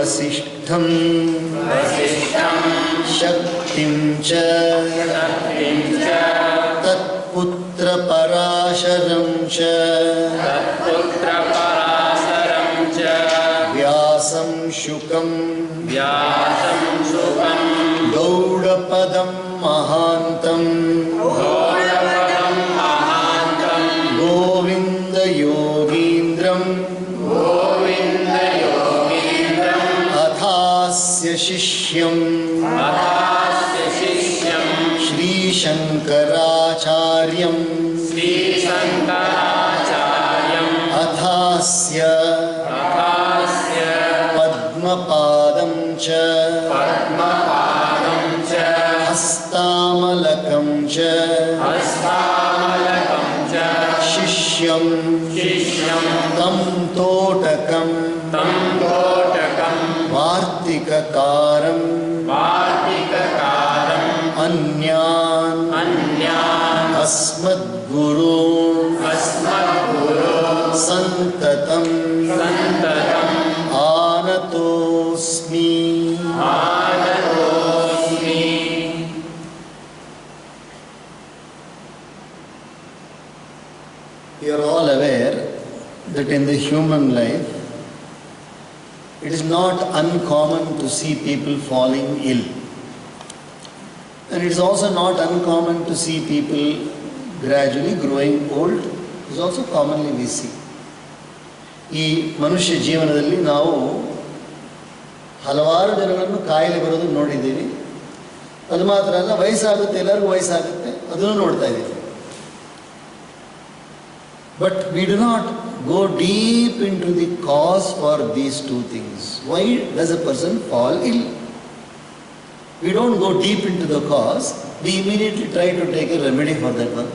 वसिष्ठं शक्तिं च तत्पुत्रपराशरं च व्यासं शुकं गौडपदं महान्तं गोविन्दयोगीन्द्रं अथास्य शिष्यं श्रीशङ्कराचार्यं अथास्य पद्मपादं च हस्तामलकं च शिष्यं तं तोटकं वार्तिककारं अन्यान् अस्मद्गुरून् सन्ततं आनतोऽस्मि। You are all aware that in the human life, it is not uncommon to see people falling ill. And it is also not uncommon to see people gradually growing old. It is also commonly we see. ಈ ಮನುಷ್ಯ ಜೀವನದಲ್ಲಿ ನಾವು ಹಲವಾರು ಜನಗಳನ್ನು ಕಾಯಿಲೆ ಬರೋದು ನೋಡಿದ್ದೀವಿ. ಅದು ಮಾತ್ರ ಅಲ್ಲ, ವಯಸ್ಸಾಗುತ್ತೆ, ಎಲ್ಲರಿಗೂ ವಯಸ್ಸಾಗುತ್ತೆ, ಅದನ್ನು ನೋಡ್ತಾ ಇದ್ದೀವಿ. But we do not go deep into the cause for these two things. Why does a person fall ill? We don't go deep into the cause. We immediately try to take a remedy for that one.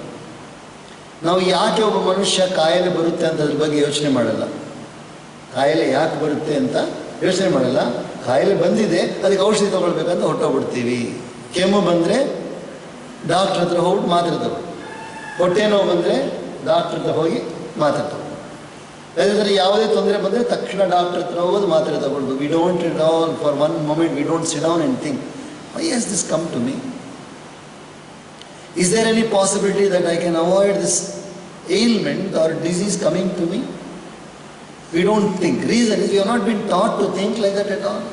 ನಾವು ಯಾಕೆ ಒಬ್ಬ ಮನುಷ್ಯ ಕಾಯಿಲೆ ಬರುತ್ತೆ ಅಂತ ಅದ್ರ ಬಗ್ಗೆ ಯೋಚನೆ ಮಾಡಲ್ಲ. ಕಾಯಿಲೆ ಯಾಕೆ ಬರುತ್ತೆ ಅಂತ ಯೋಚನೆ ಮಾಡಲ್ಲ. ಕಾಯಿಲೆ ಬಂದಿದೆ, ಅದಕ್ಕೆ ಔಷಧಿ ತಗೊಳ್ಬೇಕಂತ ಹೊಟ್ಟೋಗ್ಬಿಡ್ತೀವಿ. ಕೆಮ್ಮು ಬಂದರೆ ಡಾಕ್ಟ್ರ್ ಹತ್ರ ಹೋಗಿ ಮಾತ್ರೆ ತಗೊಳ್ಳಿ. ಹೊಟ್ಟೆ ನೋವು ಬಂದರೆ ಡಾಕ್ಟ್ರ್ ಹತ್ರ ಹೋಗಿ ಮಾತ್ರೆ ತಗೊಳ್ಳಿ. ಯಾಕಂದರೆ ಯಾವುದೇ ತೊಂದರೆ ಬಂದರೆ ತಕ್ಷಣ ಡಾಕ್ಟ್ರ್ ಹತ್ರ ಹೋಗೋದು, ಮಾತ್ರೆ ತಗೊಳ್ಳೋದು. We don't it all for one moment, we don't sit down and think, why has this come to me? Is there any possibility that I can avoid this ailment or disease coming to me? We don't think. Reason is we have not been taught to think like that at all.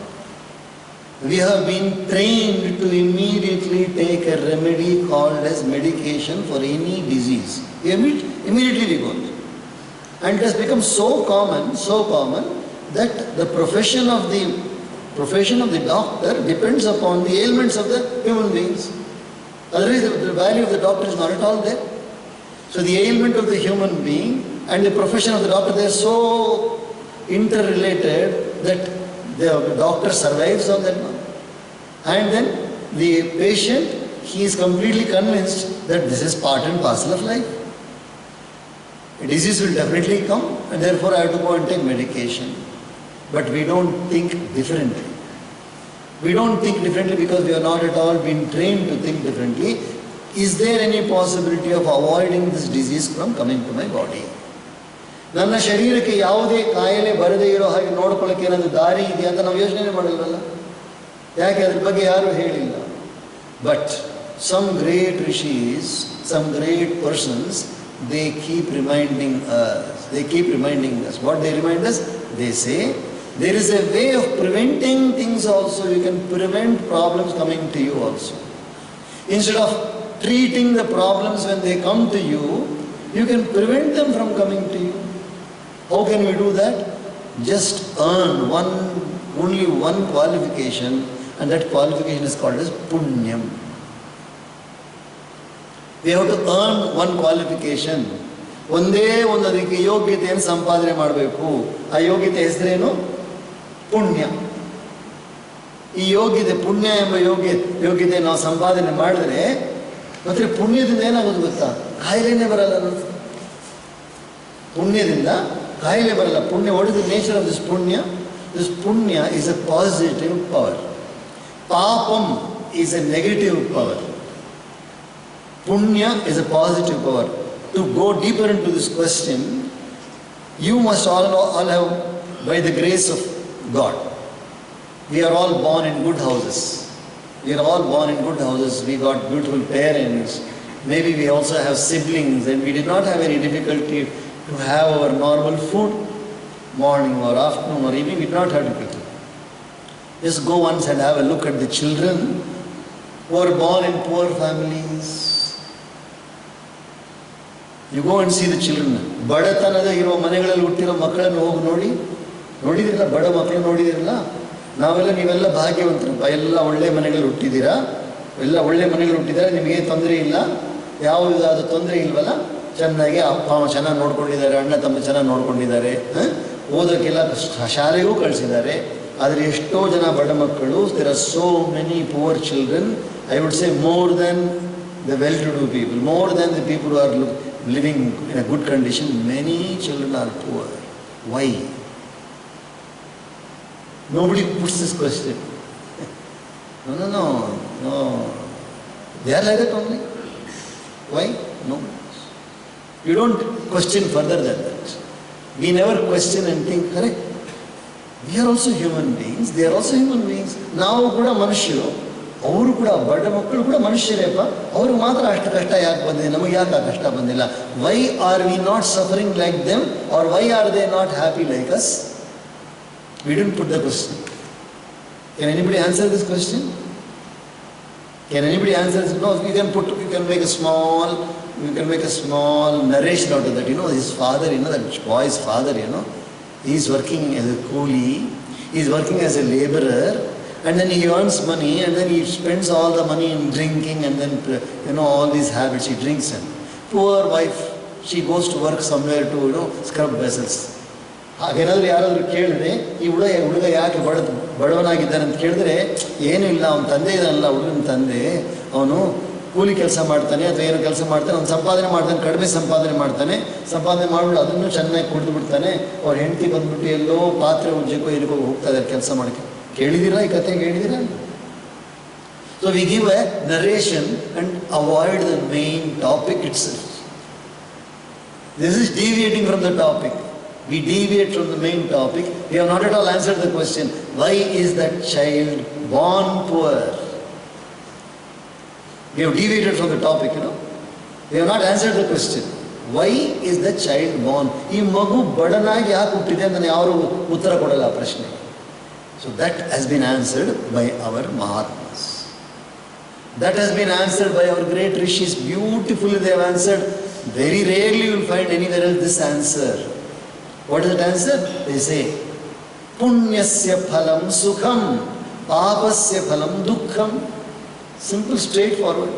We have been trained to immediately take a remedy called as medication for any disease. Immediately we go there. And it has become so common that the profession of the doctor depends upon the ailments of the human beings. Otherwise the value of the doctor is not at all there. So the ailment of the human being and the profession of the doctor, they are so interrelated that the doctor survives on that one. And then the patient, he is completely convinced that this is part and parcel of life. A disease will definitely come and therefore I have to go and take medication. But we don't think differently. We don't think differently because we are not at all been trained to think differently. Is there any possibility of avoiding this disease from coming to my body? ನನ್ನ ಶರೀರಕ್ಕೆ ಯಾವುದೇ ಕಾಯಿಲೆ ಬರದೇ ಇರೋ ಹಾಗೆ ನೋಡ್ಕೊಳ್ಳೋಕೆ ಏನಾದರೂ ದಾರಿ ಇದೆಯಾ ಅಂತ ನಾವು ಯೋಚನೆ ಮಾಡಲ್ವಲ್ಲ. ಯಾಕೆ ಅದ್ರ ಬಗ್ಗೆ ಯಾರೂ ಹೇಳಿಲ್ಲ. But some great rishis, some great persons, they keep reminding us. What they remind us? They say, there is a way of preventing things also. You can prevent problems coming to you also. Instead of treating the problems when they come to you, you can prevent them from coming to you. How can we do that? Just earn only one qualification, and that qualification is called as punyam. We have to earn one qualification. ಒಂದೇ ಒಂದು ಅದಕ್ಕೆ ಯೋಗ್ಯತೆಯನ್ನು ಸಂಪಾದನೆ ಮಾಡಬೇಕು. ಆ ಯೋಗ್ಯತೆ ಹೆಸರೇನು? ಪುಣ್ಯ. ಈ ಯೋಗ್ಯತೆ, ಪುಣ್ಯ ಎಂಬ ಯೋಗ್ಯತೆ ನಾವು ಸಂಪಾದನೆ ಮಾಡಿದ್ರೆ ಮತ್ತೆ ಪುಣ್ಯದಿಂದ ಏನಾಗೋದು ಗೊತ್ತಾ? ಕಾಯಿಲೆನೇ ಬರಲ್ಲ. ಪುಣ್ಯದಿಂದ ಕಾಯಿಲೆ ಬರಲ್ಲ. Punya, what is the nature of this punya? This punya is a positive power. Papam is a negative power. Punya is a positive power. To go deeper into this question, you must all have, by the grace of God, We are all born in good houses. We are all born in good houses. We got beautiful parents. Maybe we also have siblings, and we did not have any difficulty to have our normal food, morning or afternoon or evening. We did not have difficulty. Just go once and have a look at the children who are born in poor families. You go and see the children. ಬಡತನದ ಇರೋ ಮನೆಗಳಲ್ಲಿ ಹುಟ್ಟಿರೋ ಮಕ್ಕಳನ್ನು ಹೋಗಿ ನೋಡಿದಿರಲ್ಲ, ಬಡ ಮಕ್ಕಳನ್ನು ನೋಡಿದಿರಲ್ಲ. ನೀವೆಲ್ಲ ಭಾಗ್ಯವಂತರು, ಎಲ್ಲ ಒಳ್ಳೆ ಮನೆಗಳಲ್ಲಿ ಹುಟ್ಟಿದ್ದೀರಾ, ಎಲ್ಲ ಒಳ್ಳೆ ಮನೆಗಳು ಹುಟ್ಟಿದ್ದಾರೆ, ನಿಮಗೆ ತೊಂದರೆ ಇಲ್ಲ, ಯಾವುದಾದ ತೊಂದರೆ ಇಲ್ವಲ್ಲ, ಚೆನ್ನಾಗಿ ಅಪ್ಪ ಅಮ್ಮ ಚೆನ್ನಾಗಿ ನೋಡ್ಕೊಂಡಿದ್ದಾರೆ, ಅಣ್ಣ ತಮ್ಮ ಚೆನ್ನಾಗಿ ನೋಡ್ಕೊಂಡಿದ್ದಾರೆ, ಓದೋಕ್ಕೆಲ್ಲ ಶಾಲೆಗೂ ಕಳಿಸಿದ್ದಾರೆ. ಆದರೆ ಎಷ್ಟೋ ಜನ ಬಡ ಮಕ್ಕಳು, there are so many poor children, I would say more than the well-to-do people, more than the people who are living in a good condition, many children are poor. Why? Nobody puts this question. No. They are like that only. Why? No. You don't question further than that. We never question and think, correct? We are also human beings. They are also human beings. ನಾವು ಕೂಡ ಮನುಷ್ಯರು, ಅವರು ಕೂಡ ಬಡ ಮಕ್ಕಳು ಕೂಡ ಮನುಷ್ಯರೇಪ್ಪ. ಅವ್ರಿಗೆ ಮಾತ್ರ ಅಷ್ಟು ಕಷ್ಟ ಯಾಕೆ ಬಂದಿದೆ, ನಮಗೆ ಯಾಕೆ ಆ ಕಷ್ಟ ಬಂದಿಲ್ಲ? Why are we not suffering like them, or why are they not happy like us? We didn't put the question. Can anybody answer this question? Can anybody answer this? No, you can make a small narration out of that. His father, that boy's father, he's working as a coolie, he's working as a laborer, and then he earns money, and then he spends all the money in drinking, and then, all these habits, he drinks. And poor wife, she goes to work somewhere to, scrub vessels. ಹಾಗೇನಾದರೂ ಯಾರಾದರೂ ಕೇಳಿದ್ರೆ, ಈ ಹುಡುಗ ಯಾಕೆ ಬಡವನಾಗಿದ್ದಾನೆ ಅಂತ ಕೇಳಿದ್ರೆ, ಏನೂ ಇಲ್ಲ, ಅವನ ತಂದೆ ಇದ್ದಾನಲ್ಲ, ಹುಡುಗನ ತಂದೆ, ಅವನು ಕೂಲಿ ಕೆಲಸ ಮಾಡ್ತಾನೆ ಅಥವಾ ಏನೋ ಕೆಲಸ ಮಾಡ್ತಾನೆ, ಅವ್ನು ಸಂಪಾದನೆ ಮಾಡ್ತಾನೆ, ಕಡಿಮೆ ಸಂಪಾದನೆ ಮಾಡಿಬಿಟ್ಟು ಅದನ್ನು ಚೆನ್ನಾಗಿ ಕುಡಿದು ಬಿಡ್ತಾನೆ. ಅವ್ರ ಹೆಂಡತಿ ಬಂದ್ಬಿಟ್ಟು ಎಲ್ಲೋ ಪಾತ್ರೆ ಉಜ್ಜಕ್ಕೋ ಏನಕ್ಕೋ ಹೋಗ್ತಾ ಇದ್ದಾರೆ ಕೆಲಸ ಮಾಡೋಕ್ಕೆ. ಕೇಳಿದಿರಾ ಈ ಕಥೆ? ಕೇಳಿದಿರಾ? So we give a narration and avoid the main topic itself. This is deviating from the topic. We deviate from the main topic. We have not at all answered the question, why is that child born poor? We have deviated from the topic, We have not answered the question. Why is the child born? ಈ ಮಗು ಬಡನಾಗಿ ಯಾಕೆ ಹುಟ್ಟಿದೆ ಅಂತ ಯಾರು ಉತ್ತರ ಕೊಡಲ್ಲ ಆ ಪ್ರಶ್ನೆಗೆ. So that has been answered by our Mahatmas. That has been answered by our great rishis. Beautifully they have answered. Very rarely you will find anywhere else this answer. What is that answer? They say, Punyasya phalam sukham, papasya phalam dukkham. Simple, straightforward.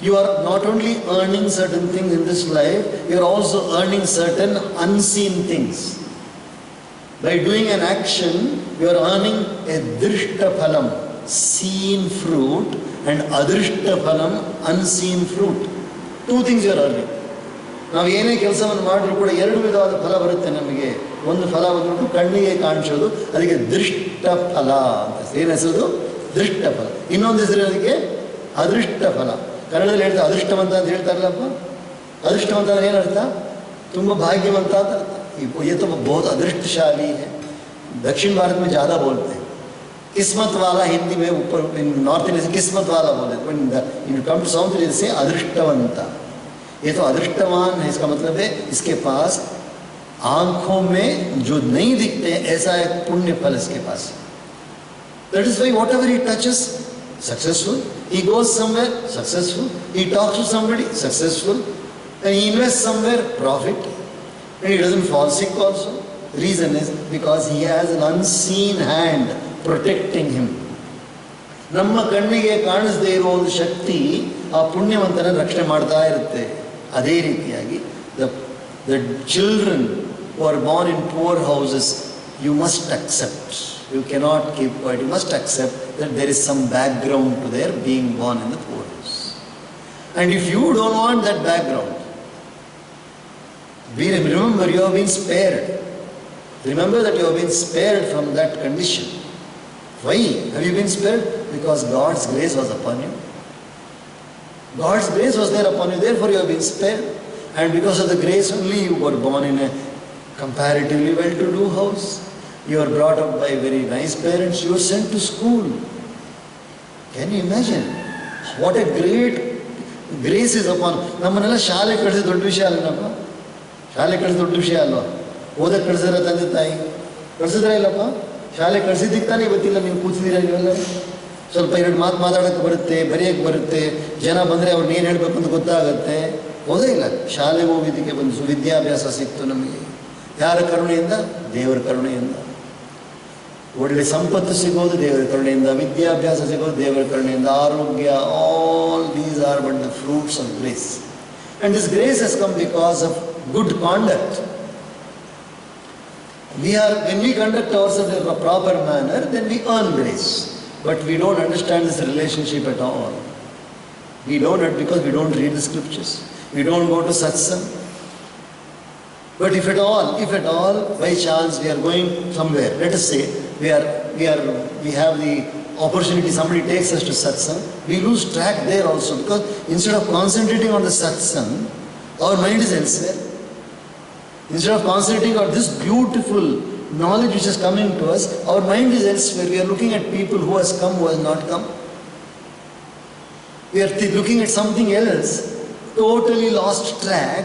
You are not only earning certain things in this life, you are also earning certain unseen things. By doing an action, you are earning a drishta phalam, seen fruit, and adrishta phalam, unseen fruit. Two things you are earning. ನಾವು ಏನೇ ಕೆಲಸವನ್ನು ಮಾಡಿದ್ರು ಕೂಡ ಎರಡು ವಿಧವಾದ ಫಲ ಬರುತ್ತೆ ನಮಗೆ. ಒಂದು ಫಲ ಬಂದ್ಬಿಟ್ಟು ಕಣ್ಣಿಗೆ ಕಾಣಿಸೋದು, ಅದಕ್ಕೆ ದೃಷ್ಟ ಫಲ ಅಂತ. ಏನು ಹೆಸರು? ದೃಷ್ಟ ಫಲ. ಇನ್ನೊಂದು ಹೆಸರು ಅದಕ್ಕೆ ಅದೃಷ್ಟ ಫಲ. ಕನ್ನಡದಲ್ಲಿ ಹೇಳ್ತಾರೆ ಅದೃಷ್ಟವಂತ ಅಂತ ಹೇಳ್ತಾರಲ್ಲಪ್ಪ. ಅದೃಷ್ಟವಂತ ಅಂದ್ರೆ ಏನರ್ಥ? ತುಂಬ ಭಾಗ್ಯವಂತ ಅಂತ ಅರ್ಥ. ये तो बहुत अदृष्टशाली है. दक्षिण भारत में ज़्यादा बोलते हैं किस्मत वाला. हिंदी में ऊपर नॉर्थ इंडिया से किस्मत वाला बोलते हैं. इन कम टू साउथ इंडिया से अदृष्टवंता. ये तो अदृष्टवान है, इसका मतलब है इसके पास आंखों में जो नहीं दिखते हैं ऐसा एक पुण्य फल इसके पास. That is why whatever he touches, successful. He goes somewhere, successful. He talks to somebody, successful. And he invests somewhere, profit. And he doesn't fall sick also. Reason is because he has an unseen hand protecting him. ನಮ್ಮ ಕಣ್ಣಿಗೆ ಕಾಣಿಸದೇ ಇರೋ ಒಂದು ಶಕ್ತಿ ಆ ಪುಣ್ಯವಂತನ ರಕ್ಷಣೆ ಮಾಡ್ತಾ ಇರುತ್ತೆ. ಅದೇ ರೀತಿಯಾಗಿ the children who are born in poor houses, you must accept. You cannot keep quiet. You must accept that there is some background to their being born in the poor house. And if you don't want that background, remember you have been spared. Remember that you have been spared from that condition. Why have you been spared? Because God's grace was upon you. God's grace was there upon you, therefore you have been spared. And because of the grace only you were born in a comparatively well-to-do house. You are brought up by very nice parents. You are sent to school. Can you imagine? What a great grace is upon. ನಮ್ಮನ್ನೆಲ್ಲ ಶಾಲೆ ಕಳಿಸಿ ದೊಡ್ಡ ವಿಷಯ ಅಲ್ಲಪ್ಪ. ಶಾಲೆ ಕಳಿಸಿ ದೊಡ್ಡ ವಿಷಯ ಅಲ್ವಾ? ಓದಕ್ಕೆ ಕಳಿಸಿದ್ರೆ ತಂದೆ ತಾಯಿ ಕಳಿಸಿದ್ರೆ ಇಲ್ಲಪ್ಪ. ಶಾಲೆ ಕಳಿಸಿದ್ದಕ್ಕೆ ತಾನೇ ಇವತ್ತಿಲ್ಲ ನೀವು ಕೂತಿದ್ದೀರ ನೀವೆಲ್ಲ. ಸ್ವಲ್ಪ ಎರಡು ಮಾತು ಮಾತಾಡೋಕ್ಕೆ ಬರುತ್ತೆ, ಬರೆಯೋಕ್ಕೆ ಬರುತ್ತೆ, ಜನ ಬಂದರೆ ಅವ್ರನ್ನ ಏನು ಹೇಳಬೇಕು ಅಂತ ಗೊತ್ತಾಗುತ್ತೆ. ಹೋದೇ ಇಲ್ಲ. ಶಾಲೆಗೆ ಹೋಗಿದ್ದಕ್ಕೆ ಬಂದು ವಿದ್ಯಾಭ್ಯಾಸ ಸಿಕ್ತು ನಮಗೆ. ಯಾರ ಕರುಣೆಯಿಂದ? ದೇವರ ಕರುಣೆಯಿಂದ. ಒಳ್ಳೆ ಸಂಪತ್ತು ಸಿಗೋದು ದೇವರ ಕರುಣೆಯಿಂದ, ವಿದ್ಯಾಭ್ಯಾಸ ಸಿಗೋದು ದೇವರ ಕರುಣೆಯಿಂದ, ಆರೋಗ್ಯ, all these are but the fruits of grace. And this grace has come because of good conduct. When we conduct ourselves in a proper manner, then we earn grace. But we don't understand this relationship at all. We don't, because we don't read the scriptures. We don't go to satsang. But if at all, by chance we are going somewhere, let us say we have the opportunity, somebody takes us to satsang, we lose track there also, because instead of concentrating on the satsang, our mind is elsewhere. Instead of concentrating on this beautiful knowledge which is coming to us, our mind is elsewhere. We are looking at people who has come, who has not come. We are looking at something else, totally lost track,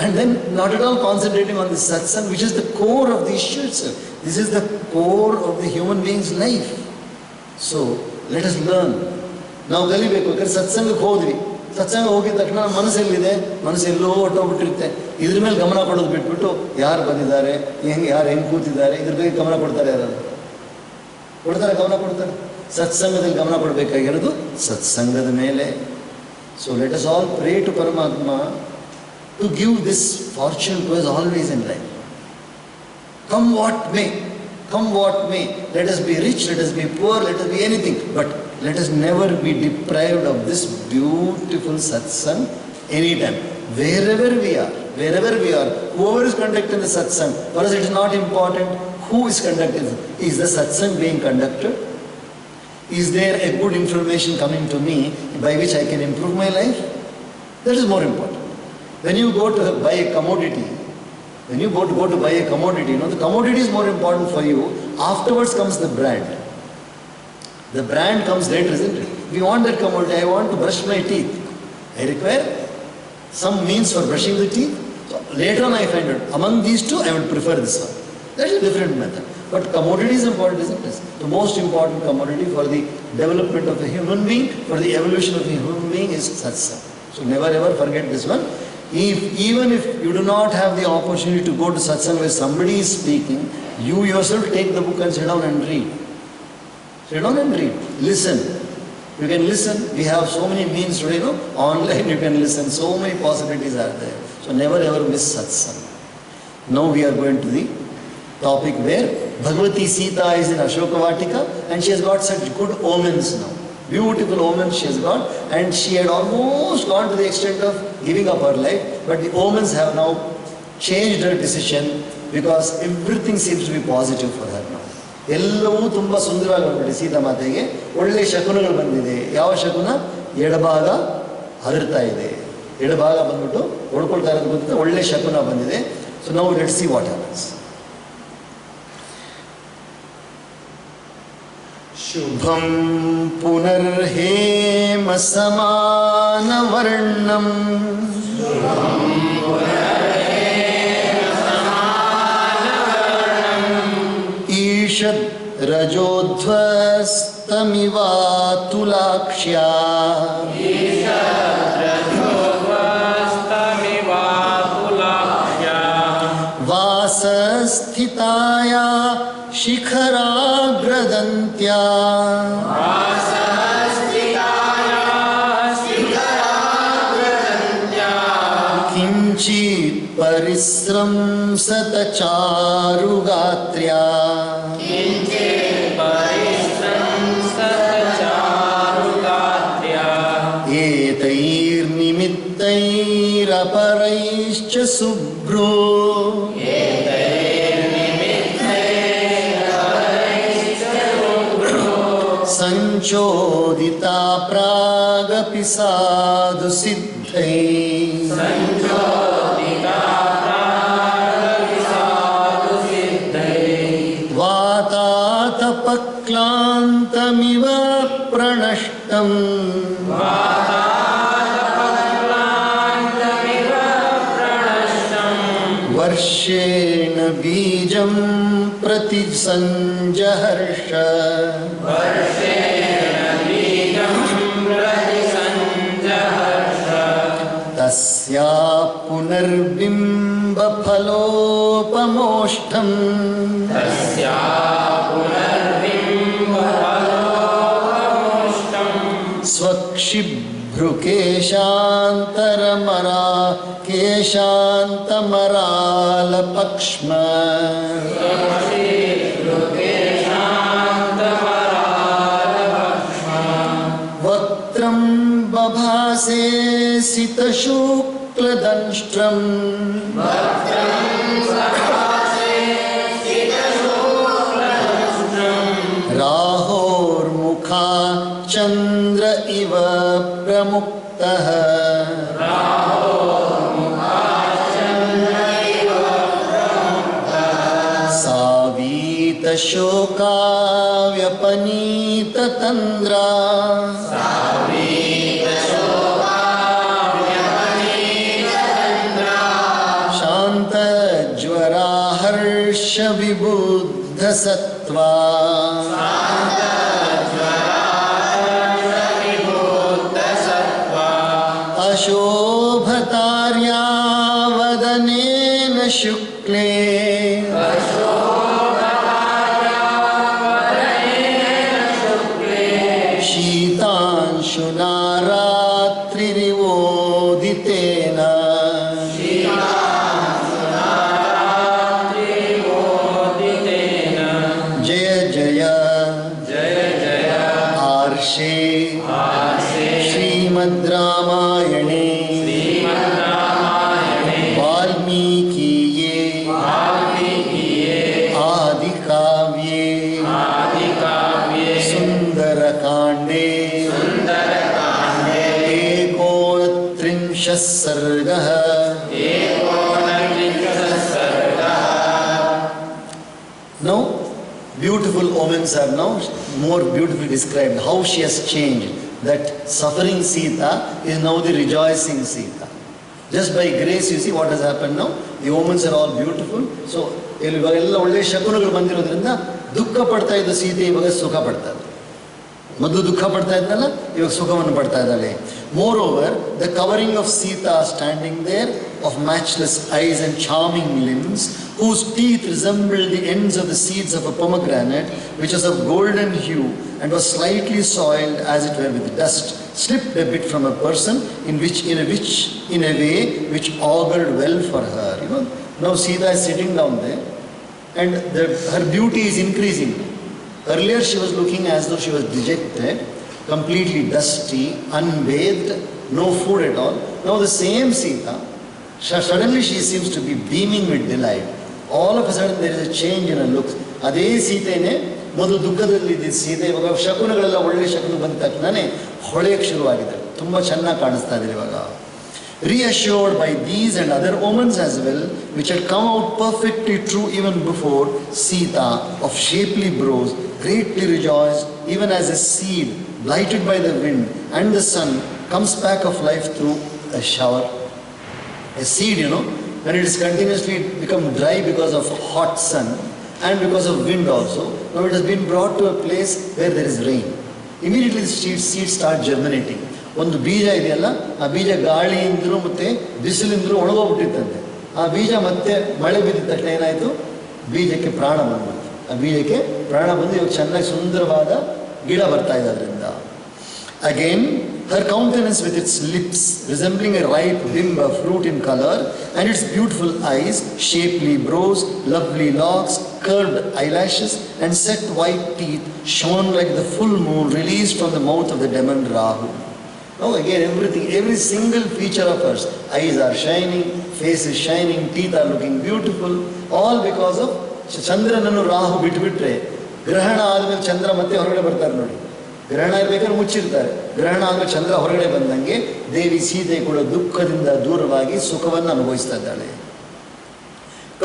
and then not at all concentrating on the satsang, which is the core of the issue itself. This is the core of the human being's life. So, let us learn. ನಾವು ಕಲಿಬೇಕು. ಯಾಕಂದ್ರೆ ಸತ್ಸಂಗಕ್ಕೆ ಹೋದ್ವಿ, ಸತ್ಸಂಗ ಹೋಗಿದ ತಕ್ಷಣ ನಮ್ಮ ಮನಸ್ಸೆಲ್ಲಿದೆ, ಮನಸ್ಸೆಲ್ಲೋ ಹೊಟ್ಟೋಗ್ಬಿಟ್ಟಿರುತ್ತೆ. ಇದ್ರ ಮೇಲೆ ಗಮನ ಕೊಡೋದು ಬಿಟ್ಬಿಟ್ಟು ಯಾರು ಬಂದಿದ್ದಾರೆ, ಯಾರು ಹೆಂಗೆ ಕೂತಿದ್ದಾರೆ, ಇದ್ರ ಬಗ್ಗೆ ಗಮನ ಕೊಡ್ತಾರೆ. ಯಾರು ಕೊಡ್ತಾರೆ? ಗಮನ ಕೊಡ್ತಾರೆ. ಸತ್ಸಂಗದಲ್ಲಿ ಗಮನ ಕೊಡಬೇಕಾಗಿರೋದು ಸತ್ಸಂಗದ ಮೇಲೆ. So let us all pray to Paramatma to give this fortune to us always in life. Come what may, let us be rich, let us be poor, let us be anything, but let us never be deprived of this beautiful satsang anytime. Wherever we are, whoever is conducting the satsang, for us it is not important who is conducting. Is the satsang being conducted? Is there a good information coming to me by which I can improve my life? That is more important. When you go to buy a commodity, the commodity is more important for you. Afterwards comes the brand. The brand comes later, isn't it? We want that commodity. I want to brush my teeth. I require some means for brushing the teeth. So later on I find out, among these two, I would prefer this one. That is a different method. But commodity is important, isn't it? The most important commodity for the development of a human being, for the evolution of a human being is satsang. So never ever forget this one. Even if you do not have the opportunity to go to satsang where somebody is speaking, you yourself take the book and sit down and read. Sit down and read. Listen. You can listen. We have so many means today, no? Online you can listen. So many possibilities are there. So never ever miss satsang. Now we are going to the topic where Bhagavati Sita is in Ashoka Vatika and she has got such good omens now. Beautiful omens she has got, and she had almost gone to the extent of giving up her life, but the omens have now changed her decision because everything seems to be positive for her now. ಎಲ್ಲವೂ ತುಂಬ ಸುಂದರವಾಗಿ ಬಂದ್ಬಿಟ್ಟು ಸೀತಾ ಮಾತೆಗೆ ಒಳ್ಳೆ ಶಕುನಗಳು ಬಂದಿದೆ. ಯಾವ ಶಕುನ? ಎಡಭಾಗ ಹರಡ್ತಾ ಇದೆ, ಎಡಭಾಗ ಬಂದ್ಬಿಟ್ಟು ಹೊಡ್ಕೊಳ್ತಾ ಇರೋದು ಬಂದಿದೆ, ಒಳ್ಳೆ ಶಕುನ ಬಂದಿದೆ. ಸೊ ನಾವು ಲೆಟ್ಸ್ ಸಿ ವಾಟ್ ಹ್ಯಾಪನ್ಸ್. ಶುಭಂ ಪುನರ್ಹೇಮ ಸಮಾನವರ್ಣಂ ಈಷದ್ ರಜೋಧ್ವಸ್ತಮಿವಾತುಲಾಕ್ಷ್ಯಾ ವಾಸಸ್ಥಿತಾಯಾ ಶಿಖರಾಗ್ರದಂತ್ಯಾ ಕಿಂಚಿತ್ ಪರಿಸ್ರಂಸತ ಚಾರುಗಾತ್ರ್ಯಾ ಏತೈರ್ನಿಮಿತ್ತೈರಪರೈಶ್ಚ ಶುಭ್ರೋ ಸಂಚೋದಿತಾ ಪ್ರಾಗಪಿ ಸಾಧು ಸಿದ್ಧೈ वर्षेण बीजं प्रतिसञ्जहर्ष तस्या पुनर्बिम्बफलोपमोष्ठम् स्वक्षिभ्रुकेशान्तरमरा केशान्तमरालपक्ष्म वक्त्रं बभासे सितशुक्लदंष्ट्रम् राहोर्मुखा चन्द्र इव प्रमुक्तः सावीतशोकाव्यपनीततन्द्रा शान्तज्वरा हर्षविबुद्धसत्त्वा अशोभतार्या वदनेन शुक्ले शीतांशुना रात्रिरिवोदितेन जय जय आर्षे श्रीमद् रामायणे वाल्मीकिये आदिकाव्ये सुन्दरकाण्डे 39 सर्गः। Now beautiful omens are now more beautifully described, how she has changed. That suffering Sita is now the rejoicing Sita. Just by grace, you see what has happened now. The omens are all beautiful. So, ಇವಾಗೆಲ್ಲ ಒಳ್ಳೆ ಶಕುನಗಳು ಬಂದಿರೋದ್ರಿಂದ ದುಃಖ ಪಡ್ತಾ ಇದ್ದ ಸೀತೆ ಇವಾಗ ಸುಖ ಪಡ್ತಾ ಇದ್ದಾರೆ. ಮೊದಲು ದುಃಖ ಪಡ್ತಾ ಇದ್ನಲ್ಲ, ಇವಾಗ ಸುಖವನ್ನು ಪಡ್ತಾ ಇದ್ದಾಳೆ. Moreover, the covering of Sita standing there, of matchless eyes and charming limbs, whose teeth resembled the ends of the seeds of a pomegranate, which was of golden hue and was slightly soiled as it were with dust, slipped a bit from a person in a way which augured well for her. You know, now Sita is sitting down there, and her beauty is increasing. Earlier she was looking as though she was dejected, completely dusty, unbathed, no food at all. Now the same Sita, suddenly she seems to be beaming with delight. All of a sudden there is a change in her looks. ಅದೇ ಸೀತೆನೇ ಮೊದಲು ದುಃಖದಲ್ಲಿದ್ದ ಸೀತೆ ಇವಾಗ ಶಕುನಗಳೆಲ್ಲ ಒಳ್ಳೆ ಶಕುನ ಬಂದ ತಕ್ಷಣನೇ ಹೊಳೆಯಕ್ಕೆ ಶುರುವಾಗಿದೆ. ತುಂಬ ಚೆನ್ನಾಗಿ ಕಾಣಿಸ್ತಾ ಇದೆ ಇವಾಗ. Reassured by these and other omens as well, which had come out perfectly true even before, Sita, of shapely brows, greatly rejoiced, even as a seed blighted by the wind and the sun comes back of life through a shower. A seed, you know, when it is continuously become dry because of hot sun and because of wind also, now it has been brought to a place where there is rain. Immediately the seeds start germinating. ಒಂದು ಬೀಜ ಇದೆಯಲ್ಲ, ಆ ಬೀಜ ಗಾಳಿಯಿಂದಲೂ ಮತ್ತು ಬಿಸಿಲಿಂದಲೂ ಒಣಗೋಗ್ಬಿಟ್ಟಿತ್ತಂತೆ. ಆ ಬೀಜ ಮತ್ತೆ ಮಳೆ ಬಿದ್ದ ತಕ್ಷಣ ಏನಾಯಿತು, ಬೀಜಕ್ಕೆ ಪ್ರಾಣ ಬಂದ್ಬಿಡ್ತು. ಆ ಬೀಜಕ್ಕೆ ಪ್ರಾಣ ಬಂದು ಇವಾಗ ಚೆನ್ನಾಗಿ ಸುಂದರವಾದ ಗಿಡ ಬರ್ತಾ ಇದೆ ಅದರಿಂದ. Again, her countenance with its lips resembling a ripe bimb of fruit in color, and its beautiful eyes, shapely brows, lovely locks, curved eyelashes, and set white teeth shone like the full moon released from the mouth of the demon Rahu. Now again, every single feature of hers, eyes are shining, face is shining, teeth are looking beautiful, all because of ಚಂದ್ರನನ್ನು Rahu ಬಿಟ್ಬಿಟ್ರೆ, ಗ್ರಹಣ ಆದಮೇಲೆ ಚಂದ್ರ ಮತ್ತೆ ಹೊರಗಡೆ ಬರ್ತಾರೆ ನೋಡಿ. ಗ್ರಹಣ ಇರ್ಬೇಕಾದ್ರೆ ಮುಚ್ಚಿರ್ತಾರೆ, ಗ್ರಹಣ ಆದಮೇಲೆ ಚಂದ್ರ ಹೊರಗಡೆ ಬಂದಂಗೆ ದೇವಿ ಸೀತೆ ಕೂಡ ದುಃಖದಿಂದ ದೂರವಾಗಿ ಸುಖವನ್ನು ಅನುಭವಿಸ್ತಾ ಇದ್ದಾಳೆ.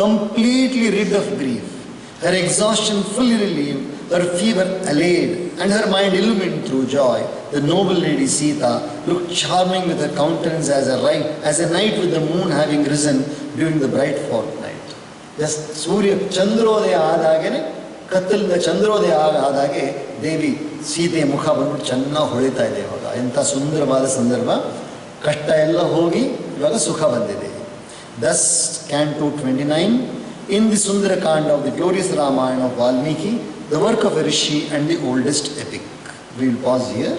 Completely rid of grief, her exhaustion fully relieved, her fever allayed, and her mind illumined through joy, the noble lady Sita looked charming with her countenance as a night with the moon having risen during the bright fortnight. Just ಸೂರ್ಯ ಚಂದ್ರೋದಯ ಆದಾಗೆ, ಕತ್ತಲಿಂದ ಚಂದ್ರೋದಯ ಆದಾಗೆ ದೇವಿ ಸೀತೆಯ ಮುಖ ಬಂದ್ಬಿಟ್ಟು ಚೆನ್ನಾಗಿ ಹೊಳಿತಾ ಇದೆ. ಇವಾಗ ಎಂಥ ಸುಂದರವಾದ ಸಂದರ್ಭ. ಕಷ್ಟ ಎಲ್ಲ ಹೋಗಿ ಇವಾಗ ಸುಖ ಬಂದಿದೆ. ದಸ್ Canto 29 in the Sundarakand of the glorious Ramayana of Valmiki, the work of a rishi and the oldest epic. We will pause here.